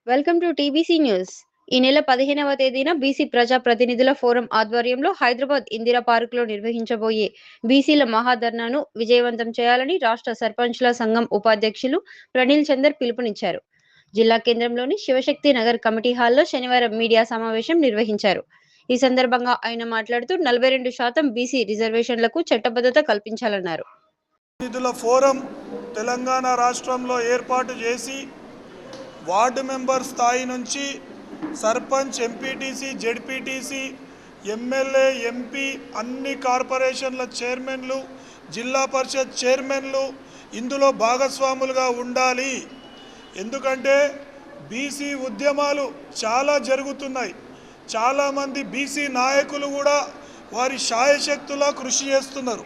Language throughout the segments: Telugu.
Welcome to TBC news. ఈ నెల 15వ తేదీన బీసీ ప్రజా ప్రతినిధుల ఫోరం ఆధ్వర్యంలో హైదరాబాద్ ఇందిరా పార్కులో నిర్వహించబోయే బీసీల మహాధర్నాను విజయవంతం చేయాలని రాష్ట్ర సర్పంచ్ల సంఘం ఉపాధ్యక్షులు ప్రనిల్ చందర్ పిలుపునిచ్చారు. జిల్లా కేంద్రంలోని శివశక్తి నగర్ కమిటీ హాల్లో శనివారం మీడియా సమావేశం నిర్వహించారు. ఈ సందర్భంగా ఆయన మాట్లాడుతూ 42% బీసీ రిజర్వేషన్లకు చట్టబద్ధత కల్పించాలన్నారు. నిధుల ఫోరం తెలంగాణ రాష్ట్రంలో ఏర్పాటు చేసి వార్డు మెంబర్ స్థాయి నుంచి sarpanch, MPTC, ZPTC, MLA, MP, అన్ని కార్పొరేషన్ల చైర్మన్లు, జిల్లా పరిషత్ చైర్మన్లు ఇందులో భాగస్వాములుగా ఉండాలి. ఎందుకంటే బీసీ ఉద్యమాలు చాలా జరుగుతున్నాయి. చాలామంది బీసీ నాయకులు కూడా వారి శాయశక్తులా కృషి చేస్తున్నారు.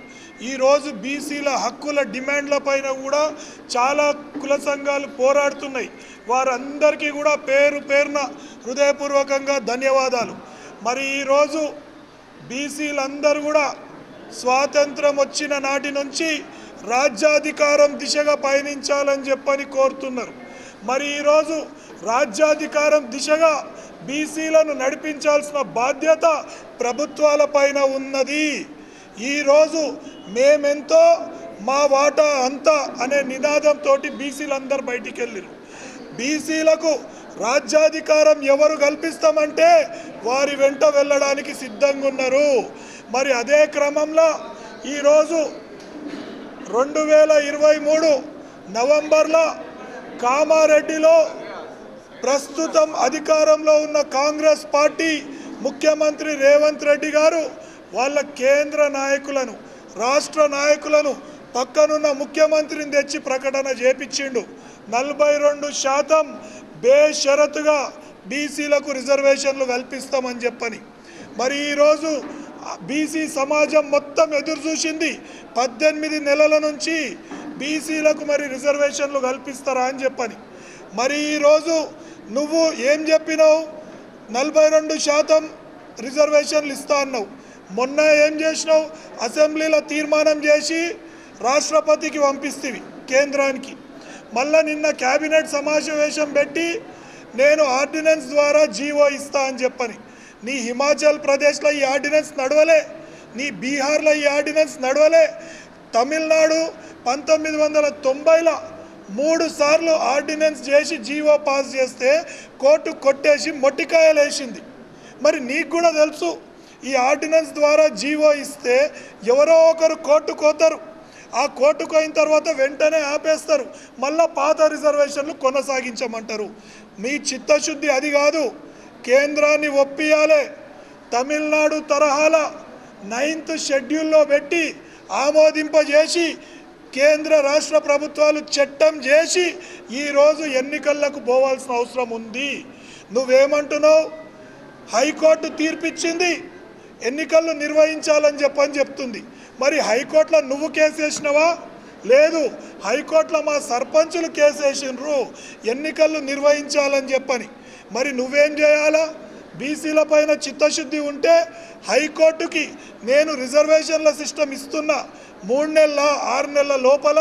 ఈరోజు బీసీల హక్కుల డిమాండ్ల పైన కూడా చాలా కుల సంఘాలు పోరాడుతున్నాయి. వారందరికీ కూడా పేరు పేరున హృదయపూర్వకంగా ధన్యవాదాలు. మరి ఈరోజు బీసీలందరూ కూడా స్వాతంత్రం వచ్చిన నాటి నుంచి రాజ్యాధికారం దిశగా పయనించాలని చెప్పని కోరుతున్నారు. మరి ఈరోజు రాజ్యాధికారం దిశగా బీసీలను నడిపించాల్సిన బాధ్యత ప్రభుత్వాలపైన ఉన్నది. ఈరోజు మేమెంతో మా వాటా అంతా అనే నినాదంతో బీసీలందరూ బయటికి వెళ్ళారు. బీసీలకు రాజ్యాధికారం ఎవరు కల్పిస్తామంటే వారి వెంట వెళ్ళడానికి సిద్ధంగా ఉన్నారు. మరి అదే క్రమంలో ఈరోజు 2023 నవంబర్లో కామారెడ్డిలో ప్రస్తుతం అధికారంలో ఉన్న కాంగ్రెస్ పార్టీ ముఖ్యమంత్రి రేవంత్ రెడ్డి గారు వాళ్ళ కేంద్ర నాయకులను, రాష్ట్ర నాయకులను పక్కనున్న ముఖ్యమంత్రిని తెచ్చి ప్రకటన చేపించిండు. 42% బేషరతుగా బీసీలకు రిజర్వేషన్లు కల్పిస్తామని చెప్పని. మరి ఈరోజు బీసీ సమాజం మొత్తం ఎదురు చూసింది 18 నెలల నుంచి బీసీలకు మరి రిజర్వేషన్లు కల్పిస్తారా అని చెప్పని. మరి ఈరోజు నువ్వు ఏం చెప్పినావు? 42% రిజర్వేషన్లు ఇస్తా అన్నావు. మొన్న ఏం చేసినావు? అసెంబ్లీలో తీర్మానం చేసి రాష్ట్రపతికి పంపిస్తేవి కేంద్రానికి. మళ్ళీ నిన్న క్యాబినెట్ సమావేశం పెట్టి నేను ఆర్డినెన్స్ ద్వారా జీవో ఇస్తా అని చెప్పని. నీ హిమాచల్ ప్రదేశ్లో ఈ ఆర్డినెన్స్ నడవలే, నీ బీహార్లో ఈ ఆర్డినెన్స్ నడవలే. తమిళనాడు 1990లో 3 సార్లు ఆర్డినెన్స్ చేసి జీవో పాస్ చేస్తే కోర్టు కొట్టేసి మొట్టికాయలు వేసింది. మరి నీకు కూడా తెలుసు, ఈ ఆర్డినెన్స్ ద్వారా జీవో ఇస్తే ఎవరో ఒకరు కోర్టుకు పోతారు. ఆ కోర్టుకు అయిన తర్వాత వెంటనే ఆపేస్తారు, మళ్ళీ పాత రిజర్వేషన్లు కొనసాగించమంటారు. మీ చిత్తశుద్ధి అది కాదు, కేంద్రాన్ని ఒప్పియాలి. తమిళనాడు తరహాల 9th షెడ్యూల్లో పెట్టి ఆమోదింపజేసి కేంద్ర రాష్ట్ర ప్రభుత్వాలు చట్టం చేసి ఈరోజు ఎన్నికలకు పోవాల్సిన అవసరం ఉంది. నువ్వేమంటున్నావు? హైకోర్టు తీర్పిచ్చింది, ఎన్నికలు నిర్వహించాలని చెప్తుంది. మరి హైకోర్టులో నువ్వు కేసు వేసినవా? లేదు, హైకోర్టులో మా సర్పంచులు కేసు వేసినారు ఎన్నికలు నిర్వహించాలని చెప్పని. మరి నువ్వేం చేయాలా? బీసీల పైన చిత్తశుద్ధి ఉంటే హైకోర్టుకి నేను రిజర్వేషన్ల సిస్టమ్ ఇస్తున్నా, 3 నెలల 6 నెలల లోపల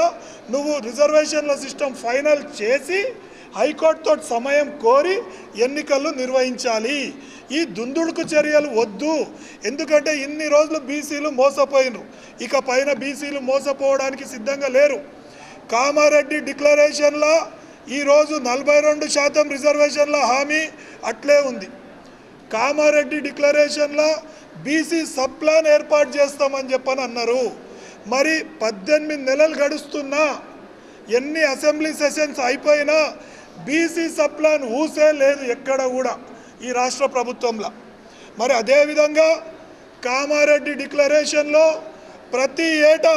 నువ్వు రిజర్వేషన్ల సిస్టమ్ ఫైనల్ చేసి హైకోర్టుతో సమయం కోరి ఎన్నికలు నిర్వహించాలి. ఈ దుందుడుకు చర్యలు వద్దు. ఎందుకంటే ఇన్ని రోజులు బీసీలు మోసపోయినరు, ఇక పైన బీసీలు మోసపోవడానికి సిద్ధంగా లేరు. కామారెడ్డి డిక్లరేషన్లో ఈరోజు 42% రిజర్వేషన్ల హామీ అట్లే ఉంది. కామారెడ్డి డిక్లరేషన్లో బీసీ సబ్ ప్లాన్ ఏర్పాటు చేస్తామని చెప్పని అన్నారు. మరి 18 నెలలు గడుస్తున్నా, ఎన్ని అసెంబ్లీ సెషన్స్ అయిపోయినా బీసీ సబ్ ప్లాన్ ఊసే లేదు ఎక్కడ కూడా ఈ రాష్ట్ర ప్రభుత్వంలో. మరి అదేవిధంగా కామారెడ్డి డిక్లరేషన్లో ప్రతి ఏటా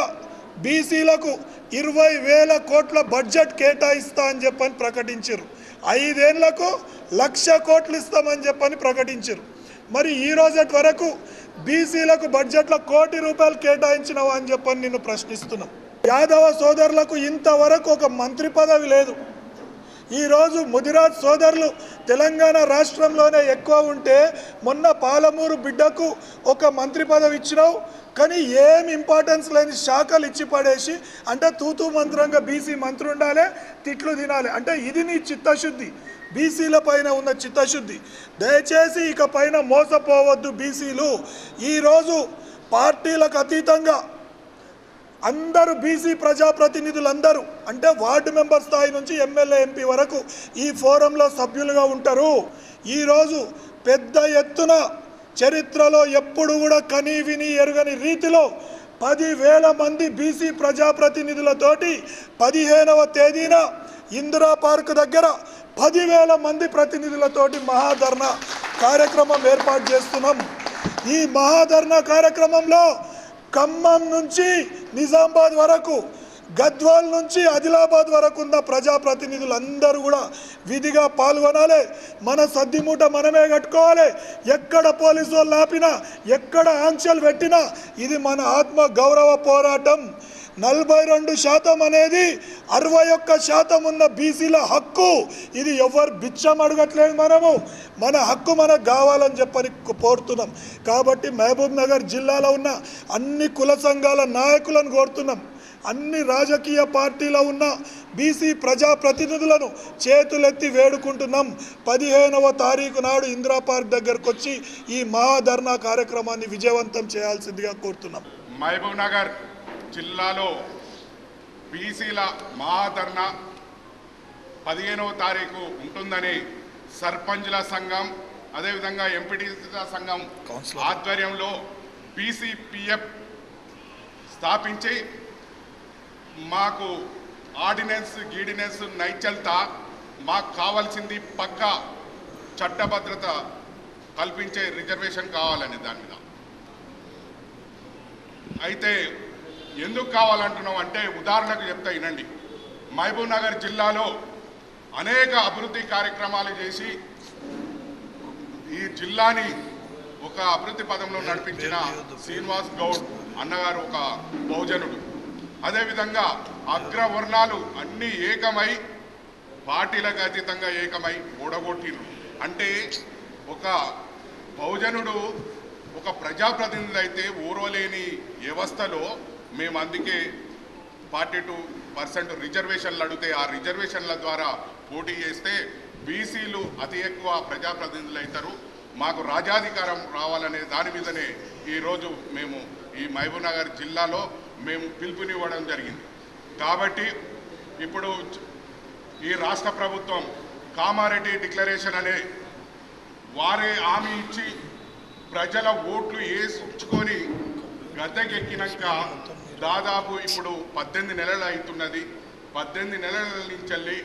బీసీలకు 20,000 కోట్ల బడ్జెట్ కేటాయిస్తా అని చెప్పని ప్రకటించారు. 5 ఏళ్లకు 1,00,000 కోట్లు ఇస్తామని చెప్పని ప్రకటించారు. మరి ఈ రోజటి వరకు బీసీలకు బడ్జెట్లో ₹1 కోటి కేటాయించినవా అని చెప్పని నిన్ను ప్రశ్నిస్తున్నాం. యాదవ సోదరులకు ఇంతవరకు ఒక మంత్రి పదవి లేదు. ఈరోజు ముదిరాజ్ సోదరులు తెలంగాణ రాష్ట్రంలోనే ఎక్కువ ఉంటే మొన్న పాలమూరు బిడ్డకు ఒక మంత్రి పదవి ఇచ్చినావు, కానీ ఏం ఇంపార్టెన్స్ లేని శాఖలు ఇచ్చి పడేసి అంటే తూతూ మంత్రంగా బీసీ మంత్రి ఉండాలి, తిట్లు తినాలి అంటే ఇది నీ చిత్తశుద్ధి, బీసీల పైన ఉన్న చిత్తశుద్ధి. దయచేసి ఇక పైన మోసపోవద్దు బీసీలు. ఈరోజు పార్టీలకు అతీతంగా అందరూ బీసీ ప్రజాప్రతినిధులందరూ అంటే వార్డు మెంబర్ స్థాయి నుంచి ఎమ్మెల్యే ఎంపీ వరకు ఈ ఫోరంలో సభ్యులుగా ఉంటారు. ఈరోజు పెద్ద ఎత్తున చరిత్రలో ఎప్పుడు కూడా కనీ విని ఎరుగని రీతిలో 10,000 మంది బీసీ ప్రజాప్రతినిధులతోటి 15వ తేదీన ఇందిరా పార్క్ దగ్గర 10,000 మంది ప్రతినిధులతోటి మహాధర్నా కార్యక్రమం ఏర్పాటు చేస్తున్నాం. ఈ మహాధర్నా కార్యక్రమంలో ఖమ్మం నుంచి నిజామాబాద్ వరకు, గద్వాల్ నుంచి ఆదిలాబాద్ వరకు ఉన్న ప్రజాప్రతినిధులందరూ కూడా విధిగా పాల్గొనాలి. మన సద్దిమూట మనమే కట్టుకోవాలి. ఎక్కడ పోలీసు వాళ్ళు ఆపినా, ఎక్కడ ఆంక్షలు పెట్టినా ఇది మన ఆత్మ గౌరవ పోరాటం. 42% అనేది 61% ఉన్న బీసీల హక్కు. ఇది ఎవరు బిచ్చం అడగట్లేదు, మన హక్కు మనకు కావాలని చెప్పని కోరుతున్నాం. కాబట్టి మహబూబ్ నగర్ జిల్లాలో ఉన్న అన్ని కుల సంఘాల నాయకులను కోరుతున్నాం, అన్ని రాజకీయ పార్టీలో ఉన్న బీసీ ప్రజాప్రతినిధులను చేతులెత్తి వేడుకుంటున్నాం. 15వ తారీఖు నాడు ఇందిరా పార్క్ దగ్గరకు వచ్చి ఈ మహాధర్నా కార్యక్రమాన్ని విజయవంతం చేయాల్సిందిగా కోరుతున్నాం. మహబూబ్ నగర్ జిల్లాలో బీసీల మహాధర్నా 15వ తారీఖు ఉంటుందని సర్పంచ్ల సంఘం అదేవిధంగా ఎంపీటీసీల సంఘం ఆధ్వర్యంలో బీసీపీఎఫ్ స్థాపించి మాకు ఆర్డినెన్స్ గీడినెన్స్ నైచల్తా మాకు కావాల్సింది పక్కా చట్టభద్రత కల్పించే రిజర్వేషన్ కావాలని దాని మీద. అయితే ఎందుకు కావాలంటున్నాం అంటే ఉదాహరణకు చెప్తా వినండి. మహబూబ్ నగర్ జిల్లాలో అనేక అభివృద్ధి కార్యక్రమాలు చేసి ఈ జిల్లాని ఒక అభివృద్ధి పదంలో నడిపించిన శ్రీనివాస్ గౌడ్ అన్నగారు ఒక బహుజనుడు. అదేవిధంగా అగ్రవర్ణాలు అన్నీ ఏకమై పార్టీలకు అతీతంగా ఏకమై ఓడగొట్టిరు. అంటే ఒక బహుజనుడు ఒక ప్రజాప్రతినిధి అయితే ఊరవలేని వ్యవస్థలో మేము అందుకే 42% రిజర్వేషన్లు అడిగితే ఆ రిజర్వేషన్ల ద్వారా పోటీ చేస్తే బీసీలు అతి ఎక్కువ ప్రజాప్రతినిధులు అవుతారు, మాకు రాజాధికారం రావాలనే దాని మీదనే ఈరోజు మేము ఈ మహబూబ్ నగర్ జిల్లాలో మేము పిలుపునివ్వడం జరిగింది. కాబట్టి ఇప్పుడు ఈ రాష్ట్ర ప్రభుత్వం కామారెడ్డి డిక్లరేషన్ అనే వారే హామీ ఇచ్చి ప్రజల ఓట్లు వేసుకొని గద్దెకెక్కినాక దాదాపు ఇప్పుడు 18 నెలలు అవుతున్నది. 18 నెలల నుంచి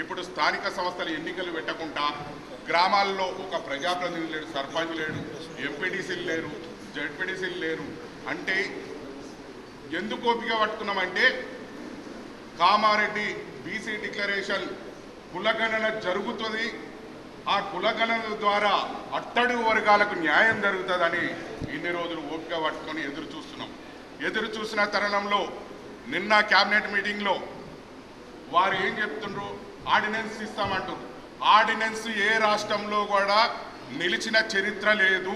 ఇప్పుడు స్థానిక సంస్థల ఎన్నికలు పెట్టకుండా గ్రామాల్లో ఒక ప్రజాప్రతినిధి లేడు, సర్పంచ్ లేడు, ఎంపీటీసీలు లేరు, జడ్పీటీసీలు లేరు. అంటే ఎందుకు ఓపిక పట్టుకున్నామంటే కామారెడ్డి బీసీ డిక్లరేషన్ కులగణన జరుగుతుంది, ఆ కులగణన ద్వారా అట్టడుగు వర్గాలకు న్యాయం జరుగుతుందని ఇన్ని రోజులు ఓపిక పట్టుకొని ఎదురు చూసిన తరుణంలో నిన్న క్యాబినెట్ మీటింగ్లో వారు ఏం చెప్తుండ్రు, ఆర్డినెన్స్ ఇస్తామంటారు. ఆర్డినెన్స్ ఏ రాష్ట్రంలో కూడా నిలిచిన చరిత్ర లేదు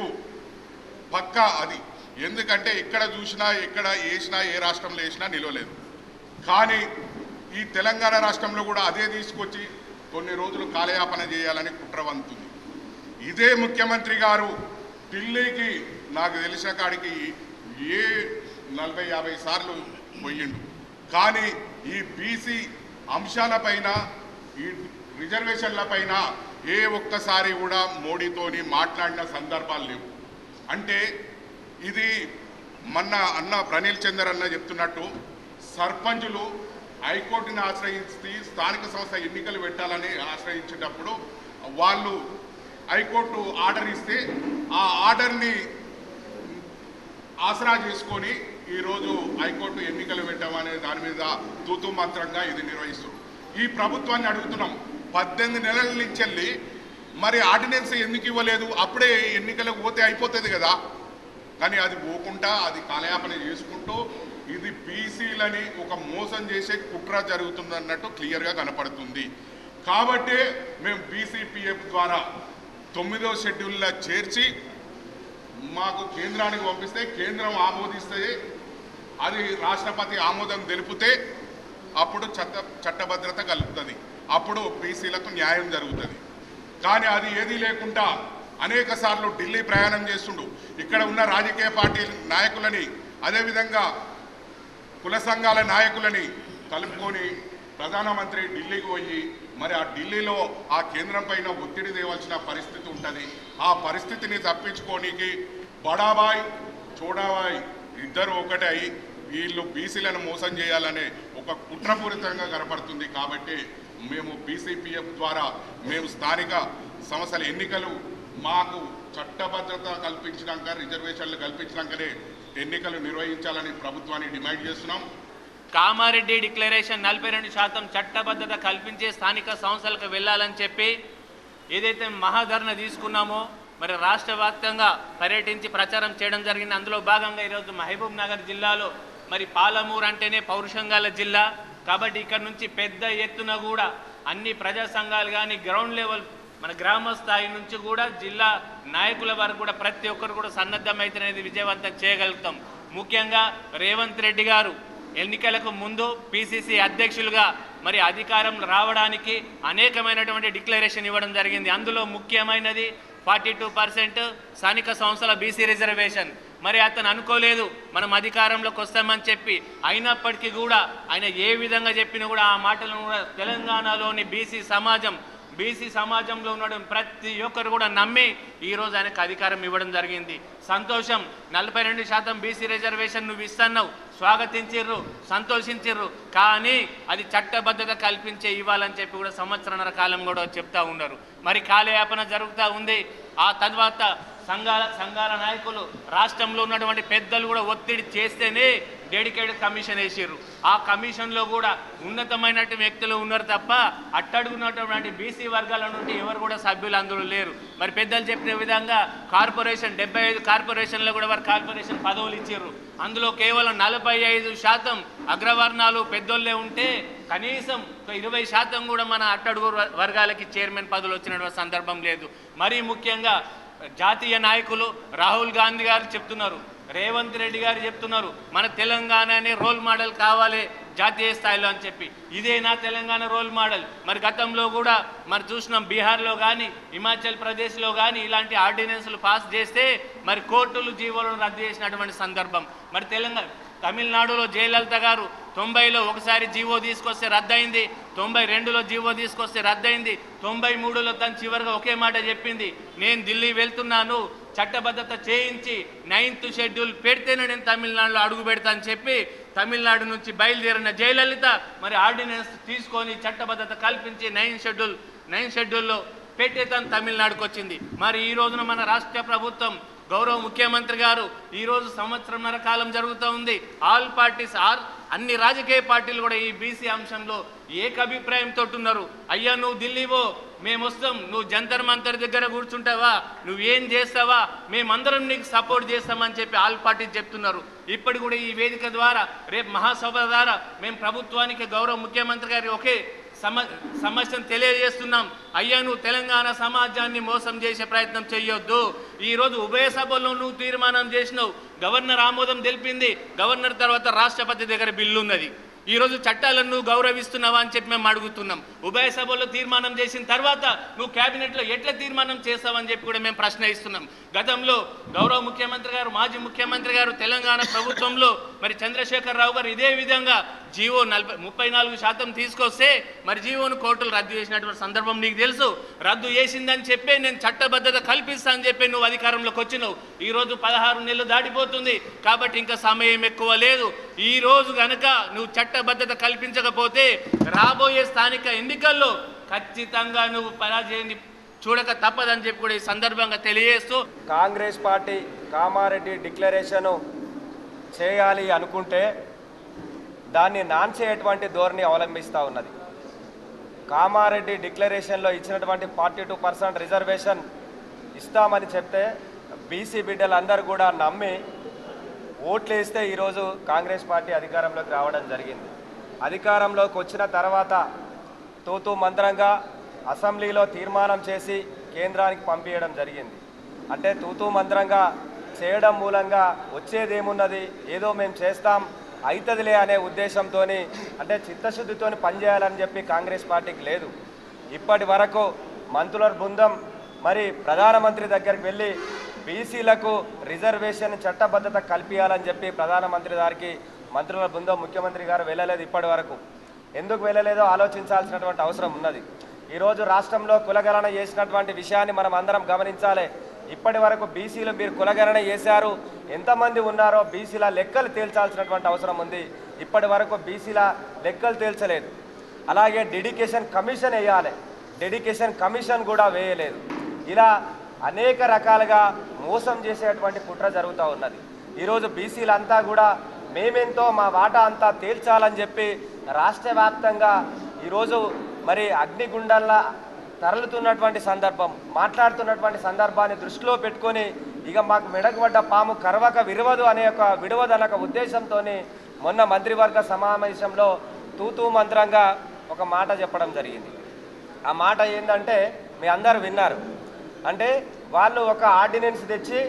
పక్కా అది. ఎందుకంటే ఎక్కడ చూసినా ఎక్కడ వేసినా ఏ రాష్ట్రంలో వేసినా నిలవలేదు. కానీ ఈ తెలంగాణ రాష్ట్రంలో కూడా అదే తీసుకొచ్చి కొన్ని రోజులు కాలయాపన చేయాలని కుట్రవంతుంది. ఇదే ముఖ్యమంత్రి గారు ఢిల్లీకి నాకు తెలిసిన కాడికి 40-50 సార్లు పోయిండు. కానీ ఈ బీసీ అంశాలపైన ఈ రిజర్వేషన్లపైన ఏ ఒక్కసారి కూడా మోడీతోని మాట్లాడిన సందర్భాలు లేవు. అంటే ఇది మొన్న అన్న ప్రణీల్ చందర్ అన్న చెప్తున్నట్టు సర్పంచులు హైకోర్టుని ఆశ్రయించి స్థానిక సంస్థ ఎన్నికలు పెట్టాలని ఆశ్రయించేటప్పుడు వాళ్ళు హైకోర్టు ఆర్డర్ ఇస్తే ఆ ఆర్డర్ని ఆసరా చేసుకొని ఈరోజు హైకోర్టు ఎన్నికలు పెట్టామనే దాని మీద తూతూ మాత్రంగా ఇది నిర్వహిస్తారు. ఈ ప్రభుత్వాన్ని అడుగుతున్నాం, 18 నెలల నుంచి మరి ఆర్డినెన్స్ ఎందుకు ఇవ్వలేదు? అప్పుడే ఎన్నికలకు పోతే అయిపోతుంది కదా. కానీ అది పోకుండా అది కాలయాపన చేసుకుంటూ ఇది బీసీలని ఒక మోసం చేసే కుట్ర జరుగుతుందన్నట్టు క్లియర్గా కనపడుతుంది. కాబట్టే మేము బీసీపీఎఫ్ ద్వారా 9వ షెడ్యూల్లో చేర్చి మాకు కేంద్రానికి పంపిస్తే కేంద్రం ఆమోదిస్తే అది రాష్ట్రపతి ఆమోదం తెలిపితే అప్పుడు చట్టభద్రత కలుగుతుంది, అప్పుడు బీసీలకు న్యాయం జరుగుతుంది. కానీ అది ఏదీ లేకుండా అనేక సార్లు ఢిల్లీ ప్రయాణం చేస్తుండు. ఇక్కడ ఉన్న రాజకీయ పార్టీ నాయకులని అదేవిధంగా కుల సంఘాల నాయకులని కలుపుకొని ప్రధానమంత్రి ఢిల్లీకి పోయి మరి ఆ ఢిల్లీలో ఆ కేంద్రం పైన ఒత్తిడి తేవాల్సిన పరిస్థితి ఉంటుంది. ఆ పరిస్థితిని తప్పించుకోనికి బడాబాయ్ చోడాబాయ్ ఇద్దరు ఒకటే అయి వీళ్ళు బీసీలను మోసం చేయాలనే ఒక కుట్రపూరితంగా కనపడుతుంది. కాబట్టి మేము బీసీపీఎఫ్ ద్వారా మేము స్థానిక సంస్థల ఎన్నికలు మాకు చట్టభద్రత కల్పించినాక రిజర్వేషన్లు కల్పించినాకనే ఎన్నికలు నిర్వహించాలని ప్రభుత్వాన్ని డిమాండ్ చేస్తున్నాం. కామారెడ్డి డిక్లరేషన్ 42% చట్టబద్ధత కల్పించే స్థానిక సంస్థలకు వెళ్ళాలని చెప్పి ఏదైతే మహాధరణ తీసుకున్నామో మరి రాష్ట్ర వ్యాప్తంగా పర్యటించి ప్రచారం చేయడం జరిగింది. అందులో భాగంగా ఈరోజు మహబూబ్ నగర్ జిల్లాలో మరి పాలమూరు అంటేనే పౌరుషంగాల జిల్లా కాబట్టి ఇక్కడ నుంచి పెద్ద ఎత్తున కూడా అన్ని ప్రజా సంఘాలు కానీ గ్రౌండ్ లెవెల్ మన గ్రామ స్థాయి నుంచి కూడా జిల్లా నాయకుల వరకు కూడా ప్రతి ఒక్కరు కూడా సన్నద్ధమైతేనేది విజయవంతం చేయగలుగుతాం. ముఖ్యంగా రేవంత్ రెడ్డి గారు ఎన్నికలకు ముందు పిసిసి అధ్యక్షులుగా మరి అధికారం రావడానికి అనేకమైనటువంటి డిక్లరేషన్ ఇవ్వడం జరిగింది. అందులో ముఖ్యమైనది 42% స్థానిక సంస్థల బీసీ రిజర్వేషన్. మరి అతను అనుకోలేదు మనం అధికారంలోకి వస్తామని చెప్పి, అయినప్పటికీ కూడా ఆయన ఏ విధంగా చెప్పినా కూడా ఆ మాటలను కూడా తెలంగాణలోని బీసీ సమాజంలో ఉన్న ప్రతి ఒక్కరు కూడా నమ్మి ఈరోజు ఆయనకు అధికారం ఇవ్వడం జరిగింది. సంతోషం. 42% బీసీ రిజర్వేషన్ నువ్వు ఇస్తున్నావు, స్వాగతించిర్రు, సంతోషించిర్రు. కానీ అది చట్టబద్ధత కల్పించే ఇవ్వాలని చెప్పి కూడా సంవత్సరాల కాలం కూడా చెప్తా ఉన్నారు. మరి కాలయాపన జరుగుతూ ఉంది. ఆ తర్వాత సంఘాల నాయకులు రాష్ట్రంలో ఉన్నటువంటి పెద్దలు కూడా ఒత్తిడి చేస్తేనే డెడికేటెడ్ కమిషన్ వేసారు. ఆ కమిషన్లో కూడా ఉన్నతమైనటువంటి వ్యక్తులు ఉన్నారు తప్ప అట్టడుగున్నటువంటి బీసీ వర్గాల నుండి ఎవరు కూడా సభ్యులు అందులో లేరు. మరి పెద్దలు చెప్పిన విధంగా కార్పొరేషన్ 75 కార్పొరేషన్లో కూడా వారు కార్పొరేషన్ పదవులు ఇచ్చారు. అందులో కేవలం 45% అగ్రవర్ణాలు పెద్దోళ్ళే ఉంటే కనీసం 20% కూడా మన అట్టడుగు వర్గాలకి చైర్మన్ పదవులు వచ్చినటువంటి సందర్భం లేదు. మరీ ముఖ్యంగా జాతీయ నాయకులు రాహుల్ గాంధీ గారు చెప్తున్నారు, రేవంత్ రెడ్డి గారు చెప్తున్నారు మన తెలంగాణనే రోల్ మోడల్ కావాలి జాతీయ స్థాయిలో అని చెప్పి. ఇదే నా తెలంగాణ రోల్ మోడల్. మరి గతంలో కూడా మరి చూసినాం బీహార్లో కానీ హిమాచల్ ప్రదేశ్లో కానీ ఇలాంటి ఆర్డినెన్స్లు పాస్ చేస్తే మరి కోర్టులు జీవోలను రద్దు చేసినటువంటి సందర్భం. మరి తమిళనాడులో జయలలిత గారు 90లో ఒకసారి జీవో తీసుకొస్తే రద్దయింది, 92లో జీవో తీసుకొస్తే రద్దయింది, 93లో తను చివరిగా ఒకే మాట చెప్పింది, నేను ఢిల్లీ వెళ్తున్నాను చట్టబద్ధత చేయించి 9th షెడ్యూల్ పెడితేనే నేను తమిళనాడులో అడుగు పెడతా అని చెప్పి తమిళనాడు నుంచి బయలుదేరిన జయలలిత మరి ఆర్డినెన్స్ తీసుకొని చట్టబద్ధత కల్పించి 9th షెడ్యూల్లో పెట్టే తను తమిళనాడుకు వచ్చింది. మరి ఈ రోజున మన రాష్ట్ర ప్రభుత్వం గౌరవ ముఖ్యమంత్రి గారు ఈరోజు సంవత్సరంన్నర కాలం జరుగుతూ ఉంది. ఆల్ పార్టీస్ అన్ని రాజకీయ పార్టీలు కూడా ఈ బీసీ అంశంలో ఏకాభిప్రాయంతో ఉన్నారు. అయ్యా నువ్వు ఢిల్లీవో మేము వస్తాం, నువ్వు జంతర్ మంతర్ దగ్గర కూర్చుంటావా, నువ్వేం చేస్తావా, మేమందరం నీకు సపోర్ట్ చేస్తామని చెప్పి ఆల్ పార్టీస్ చెప్తున్నారు. ఇప్పటి కూడా ఈ వేదిక ద్వారా రేపు మహాసభ ద్వారా మేము ప్రభుత్వానికి గౌరవ ముఖ్యమంత్రి గారి ఒకే సమస్యను తెలియజేస్తున్నాం. అయ్యా నువ్వు తెలంగాణ సమాజాన్ని మోసం చేసే ప్రయత్నం చేయొద్దు. ఈరోజు ఉభయ సభల్లో నువ్వు తీర్మానం చేసినావు, గవర్నర్ ఆమోదం తెలిపింది, గవర్నర్ తర్వాత రాష్ట్రపతి దగ్గర బిల్లు ఉన్నది. ఈరోజు చట్టాలను నువ్వు గౌరవిస్తున్నావా అని చెప్పి మేము అడుగుతున్నాం. ఉభయ సభల్లో తీర్మానం చేసిన తర్వాత నువ్వు క్యాబినెట్లో ఎట్లా తీర్మానం చేస్తావని చెప్పి కూడా మేము ప్రశ్న ఇస్తున్నాం. గతంలో గౌరవ ముఖ్యమంత్రి గారు మాజీ ముఖ్యమంత్రి గారు తెలంగాణ ప్రభుత్వంలో మరి చంద్రశేఖరరావు గారు ఇదే విధంగా జీవో 34% తీసుకొస్తే మరి జీవోను కోర్టులు రద్దు చేసినటువంటి సందర్భం నీకు తెలుసు. రద్దు చేసిందని చెప్పి నేను చట్టబద్ధత కల్పిస్తా అని చెప్పి నువ్వు అధికారంలోకి వచ్చినావు. ఈరోజు 16 నెలలు దాటిపోతుంది కాబట్టి ఇంకా సమయం ఎక్కువ లేదు. ఈరోజు కనుక నువ్వు చట్టబద్ధత కల్పించకపోతే రాబోయే స్థానిక ఎన్నికల్లో ఖచ్చితంగా నువ్వు పరాజయాన్ని చూడక తప్పదని చెప్పి కూడా ఈ సందర్భంగా తెలియజేస్తూ కాంగ్రెస్ పార్టీ కామారెడ్డి డిక్లరేషన్ చేయాలి అనుకుంటే దాన్ని నాన్చేటువంటి ధోరణి అవలంబిస్తూ ఉన్నది. కామారెడ్డి డిక్లరేషన్లో ఇచ్చినటువంటి 42% రిజర్వేషన్ ఇస్తామని చెప్తే బీసీ బిడ్డలందరూ కూడా నమ్మి ఓట్లు వేస్తే ఈరోజు కాంగ్రెస్ పార్టీ అధికారంలోకి రావడం జరిగింది. అధికారంలోకి వచ్చిన తర్వాత తూతూ మంత్రంగా అసెంబ్లీలో తీర్మానం చేసి కేంద్రానికి పంపించడం జరిగింది. అంటే తూతూ మంత్రంగా చేయడం మూలంగా వచ్చేదేమున్నది, ఏదో మేము చేస్తాం అవుతుందిలే అనే ఉద్దేశంతో, అంటే చిత్తశుద్ధితో పనిచేయాలని చెప్పి కాంగ్రెస్ పార్టీకి లేదు. ఇప్పటి వరకు మంత్రుల బృందం మరి ప్రధానమంత్రి దగ్గరికి వెళ్ళి బీసీలకు రిజర్వేషన్ చట్టబద్ధత కల్పించాలని చెప్పి ప్రధానమంత్రి గారికి మంత్రుల బృందం ముఖ్యమంత్రి గారు వెళ్ళలేదు. ఇప్పటి వరకు ఎందుకు వెళ్ళలేదో ఆలోచించాల్సినటువంటి అవసరం ఉన్నది. ఈరోజు రాష్ట్రంలో కులగణన చేసినటువంటి విషయాన్ని మనం అందరం గమనించాలి. ఇప్పటి వరకు బీసీలు మీరు కులగణన చేశారు, ఎంతమంది ఉన్నారో బీసీల లెక్కలు తేల్చాల్సినటువంటి అవసరం ఉంది. ఇప్పటి వరకు బీసీల లెక్కలు తేల్చలేదు. అలాగే డెడికేషన్ కమిషన్ వేయాలి, డెడికేషన్ కమిషన్ కూడా వేయలేదు. ఇలా అనేక రకాలుగా మోసం చేసేటువంటి కుట్ర జరుగుతూ ఉన్నది. ఈరోజు బీసీలంతా కూడా మేమెంతో మా వాటా అంతా తేల్చాలని చెప్పి రాష్ట్ర వ్యాప్తంగా ఈరోజు మరి అగ్నిగుండంలా తరలుతున్నటువంటి సందర్భం, మాట్లాడుతున్నటువంటి సందర్భాన్ని దృష్టిలో పెట్టుకొని ఇక మాకు మెడకబడ్డ పాము కరవక విరవదు అనే విడవదనొక ఉద్దేశంతో మొన్న మంత్రివర్గ సమావేశంలో తూతూ మంత్రంగా ఒక మాట చెప్పడం జరిగింది. ఆ మాట ఏంటంటే మీ అందరు విన్నారు. అంటే వాళ్ళు ఒక ఆర్డినెన్స్ తెచ్చి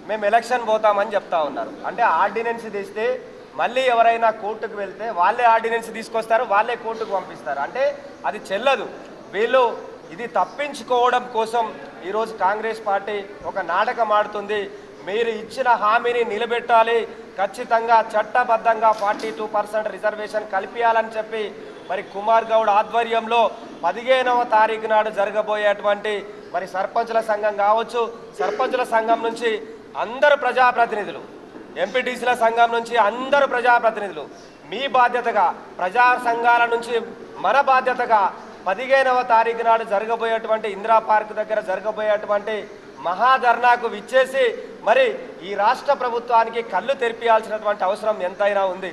మేము ఎలక్షన్ పోతామని చెప్తా ఉన్నారు. అంటే ఆర్డినెన్స్ తెస్తే మళ్ళీ ఎవరైనా కోర్టుకు వెళ్తే వాళ్ళే ఆర్డినెన్స్ తీసుకొస్తారు, వాళ్ళే కోర్టుకు పంపిస్తారు. అంటే అది చెల్లదు. వీళ్ళు ఇది తప్పించుకోవడం కోసం ఈరోజు కాంగ్రెస్ పార్టీ ఒక నాటకం ఆడుతుంది. మీరు ఇచ్చిన హామీని నిలబెట్టాలి, ఖచ్చితంగా చట్టబద్ధంగా 42% రిజర్వేషన్ కల్పించాలని చెప్పి మరి కుమార్ గౌడ్ ఆధ్వర్యంలో 15వ తారీఖు నాడు జరగబోయేటువంటి మరి సర్పంచుల సంఘం కావచ్చు, సర్పంచుల సంఘం నుంచి అందరు ప్రజాప్రతినిధులు, ఎంపీటీసీల సంఘం నుంచి అందరు ప్రజాప్రతినిధులు మీ బాధ్యతగా, ప్రజా సంఘాల నుంచి మన బాధ్యతగా 15వ తారీఖు నాడు జరగబోయేటువంటి ఇందిరా పార్క్ దగ్గర జరగబోయేటువంటి మహాధర్నాకు విచ్చేసి మరి ఈ రాష్ట్ర ప్రభుత్వానికి కళ్ళు తెరిపించాల్సినటువంటి అవసరం ఎంతైనా ఉంది.